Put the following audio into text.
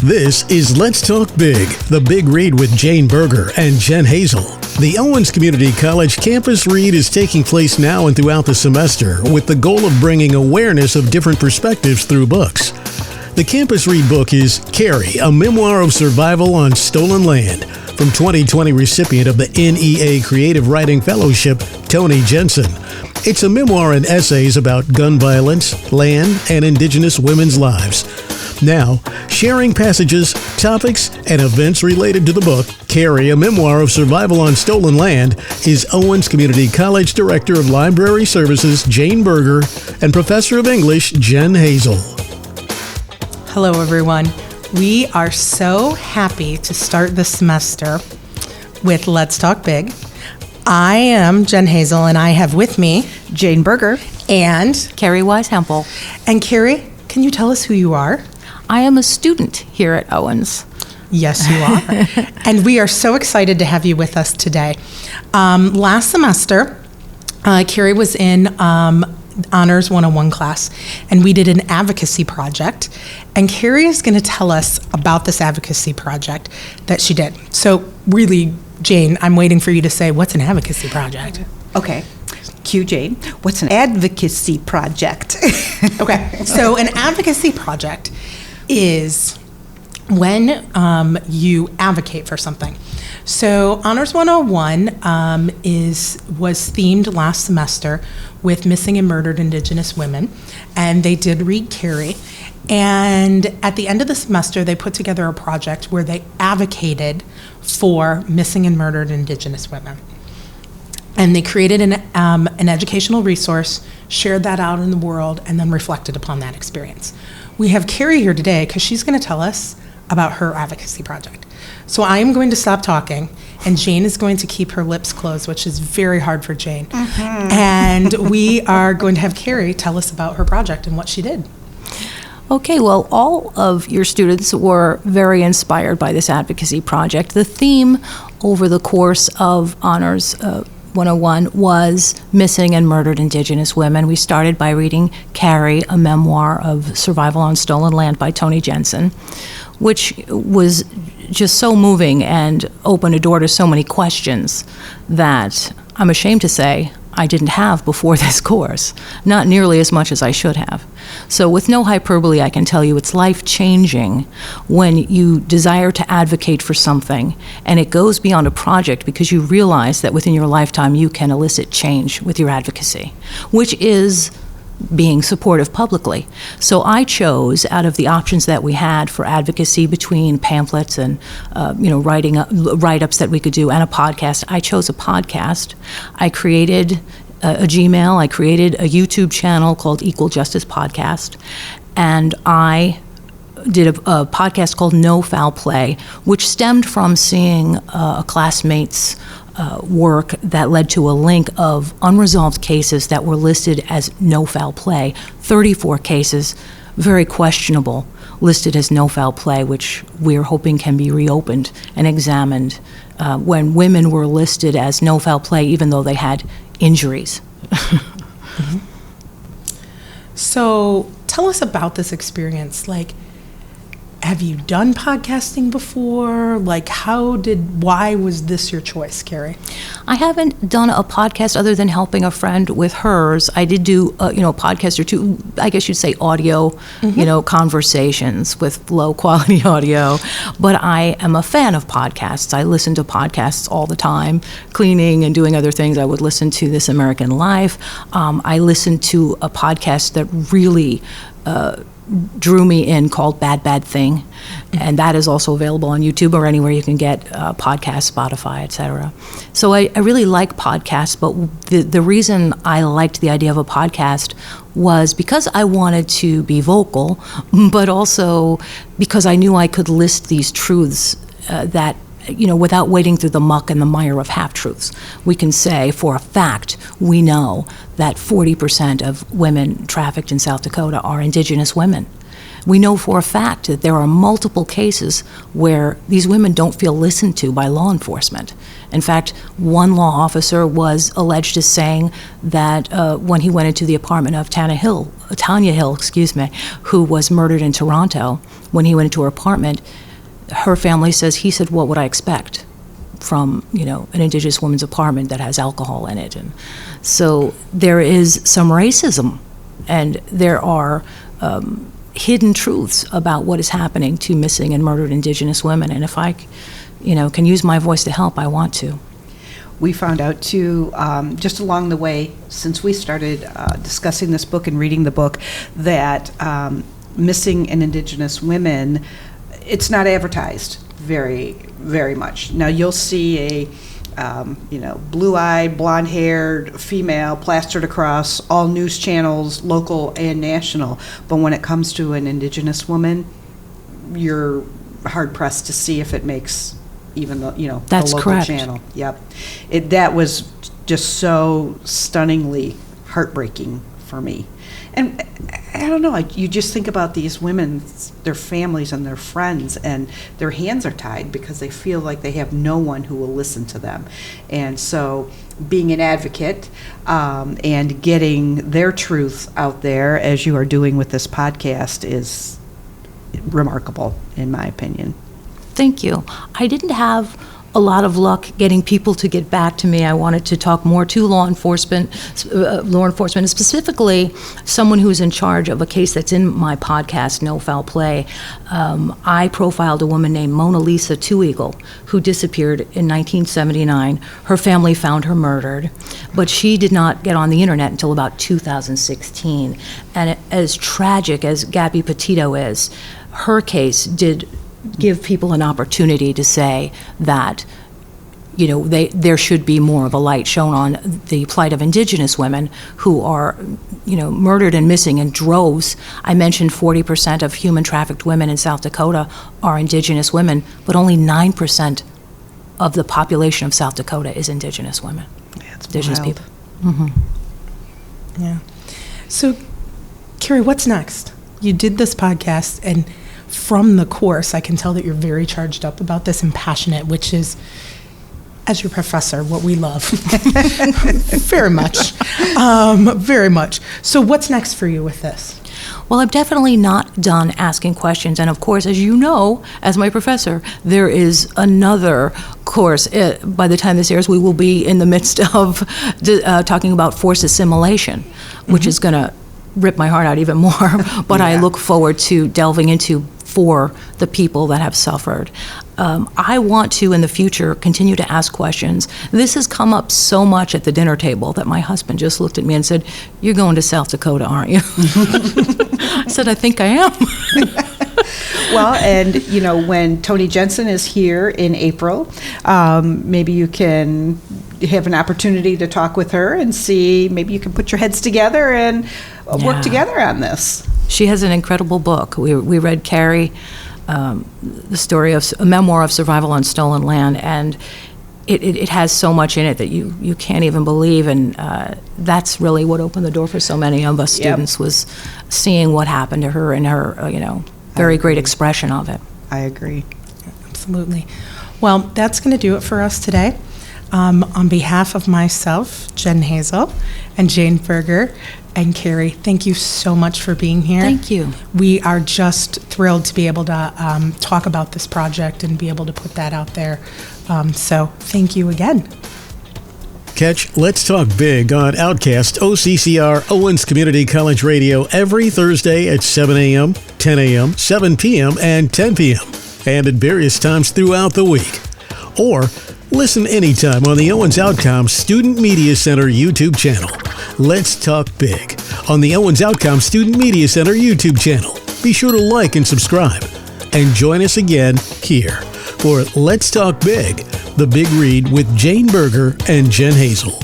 This is Let's Talk Big, the Big Read with Jane Berger and Jen Hazel. The Owens Community College Campus Read is taking place now and throughout the semester with the goal of bringing awareness of different perspectives through books. The Campus Read book is Kerry, a memoir of survival on stolen land, from 2020 recipient of the NEA Creative Writing Fellowship, Tony Jensen. It's a memoir and essays about gun violence, land, and indigenous women's lives. Now, sharing passages, topics, and events related to the book, Kerry, a memoir of survival on stolen land, is Owens Community College Director of Library Services, Jane Berger, and Professor of English, Jen Hazel. Hello, everyone. We are so happy to start the semester with Let's Talk Big. I am Jen Hazel, and I have with me Jane Berger and Kerry Weishampel. And Kerry, can you tell us who you are? I am a student here at Owens. Yes, you are. And we are so excited to have you with us today. Last semester, Kerry was in Honors 101 class, and we did an advocacy project. And Kerry is going to tell us about this advocacy project that she did. So really, Jane, I'm waiting for you to say, what's an advocacy project? Okay. Cue Jane. What's an advocacy project? Okay. So an advocacy project is when you advocate for something. So Honors 101 was themed last semester with missing and murdered Indigenous women, and they did read Kerry. And at the end of the semester, they put together a project where they advocated for missing and murdered Indigenous women. And they created an educational resource, shared that out in the world, and then reflected upon that experience. We have Kerry here today because she's going to tell us about her advocacy project. So I am going to stop talking, and Jane is going to keep her lips closed, which is very hard for Jane. Mm-hmm. And we are going to have Kerry tell us about her project and what she did. Okay, well, all of your students were very inspired by this advocacy project. The theme over the course of Honors 101 was missing and murdered Indigenous women. We started by reading Kerry, a memoir of survival on stolen land by Tony Jensen, which was just so moving and opened a door to so many questions that I'm ashamed to say I didn't have before this course, not nearly as much as I should have. So with no hyperbole, I can tell you it's life-changing when you desire to advocate for something and it goes beyond a project because you realize that within your lifetime you can elicit change with your advocacy, which is being supportive publicly. So I chose, out of the options that we had for advocacy between pamphlets and write-ups that we could do and a podcast, I chose a podcast. I created a Gmail. I created a YouTube channel called Equal Justice Podcast, and I did a podcast called No Foul Play, which stemmed from seeing a classmate's work that led to a link of unresolved cases that were listed as no foul play. 34 cases, very questionable, listed as no foul play, which we're hoping can be reopened and examined when women were listed as no foul play even though they had injuries. Mm-hmm. So tell us about this experience. Like, have you done podcasting before? Like, why was this your choice, Kerry? I haven't done a podcast other than helping a friend with hers. I did do, a podcast or two, I guess you'd say audio, conversations with low quality audio. But I am a fan of podcasts. I listen to podcasts all the time, cleaning and doing other things. I would listen to This American Life. I listened to a podcast that really drew me in called Bad Bad Thing, and that is also available on YouTube or anywhere you can get podcasts, Spotify, etc. So I really like podcasts, but the reason I liked the idea of a podcast was because I wanted to be vocal, but also because I knew I could list these truths that without wading through the muck and the mire of half-truths. We can say, for a fact, we know that 40% of women trafficked in South Dakota are Indigenous women. We know for a fact that there are multiple cases where these women don't feel listened to by law enforcement. In fact, one law officer was alleged as saying that when he went into the apartment of Tanya Hill, who was murdered in Toronto, when he went into her apartment, her family says, he said, "What would I expect from, an Indigenous woman's apartment that has alcohol in it?" And so there is some racism, and there are hidden truths about what is happening to missing and murdered Indigenous women. And if I, can use my voice to help, I want to. We found out too, just along the way, since we started discussing this book and reading the book, that missing and Indigenous women, it's not advertised very, very much. Now you'll see a blue-eyed, blonde-haired female plastered across all news channels, local and national. But when it comes to an Indigenous woman, you're hard-pressed to see if it makes even the That's local correct. channel. Yep. That was just so stunningly heartbreaking for me. And I don't know, you just think about these women, their families and their friends, and their hands are tied because they feel like they have no one who will listen to them. And so being an advocate and getting their truth out there, as you are doing with this podcast, is remarkable, in my opinion. Thank you. I didn't have a lot of luck getting people to get back to me. I wanted to talk more to law enforcement, and specifically someone who's in charge of a case that's in my podcast, No Foul Play. I profiled a woman named Mona Lisa Two Eagle, who disappeared in 1979. Her family found her murdered, but she did not get on the internet until about 2016. And as tragic as Gabby Petito is, her case did give people an opportunity to say that, there should be more of a light shown on the plight of Indigenous women who are, murdered and missing in droves. I mentioned 40% of human trafficked women in South Dakota are Indigenous women, but only 9% of the population of South Dakota is Indigenous women. Yeah, it's Indigenous wild. people. Mm-hmm. Yeah. So, Kerry, what's next? You did this podcast, and from the course, I can tell that you're very charged up about this and passionate, which is, as your professor, what we love. Very much. Very much. So what's next for you with this? Well, I'm definitely not done asking questions. And of course, as you know, as my professor, there is another course. By the time this airs, we will be in the midst of talking about forced assimilation, which is going to rip my heart out even more. But I look forward to delving into for the people that have suffered. I want to, in the future, continue to ask questions. This has come up so much at the dinner table that my husband just looked at me and said, "You're going to South Dakota, aren't you?" I said, "I think I am." Well, and when Toni Jensen is here in April, maybe you can have an opportunity to talk with her and see, maybe you can put your heads together and work together on this. She has an incredible book. We read Carrie, the story of a memoir of survival on stolen land, and it has so much in it that you can't even believe. And that's really what opened the door for so many of us students, was seeing what happened to her and her, very great expression of it. I agree. Absolutely. Well, that's going to do it for us today. On behalf of myself, Jen Hazel, and Jane Berger, and Kerry, thank you so much for being here. Thank you. We are just thrilled to be able to talk about this project and be able to put that out there. So thank you again. Catch Let's Talk Big on Outcast OCCR Owens Community College Radio every Thursday at 7 a.m., 10 a.m., 7 p.m., and 10 p.m., and at various times throughout the week. Or listen anytime on the Owens Outcomes Student Media Center YouTube channel. Let's Talk Big on the Owens Outcomes Student Media Center YouTube channel. Be sure to like and subscribe. And join us again here for Let's Talk Big, The Big Read with Jane Berger and Jen Hazel.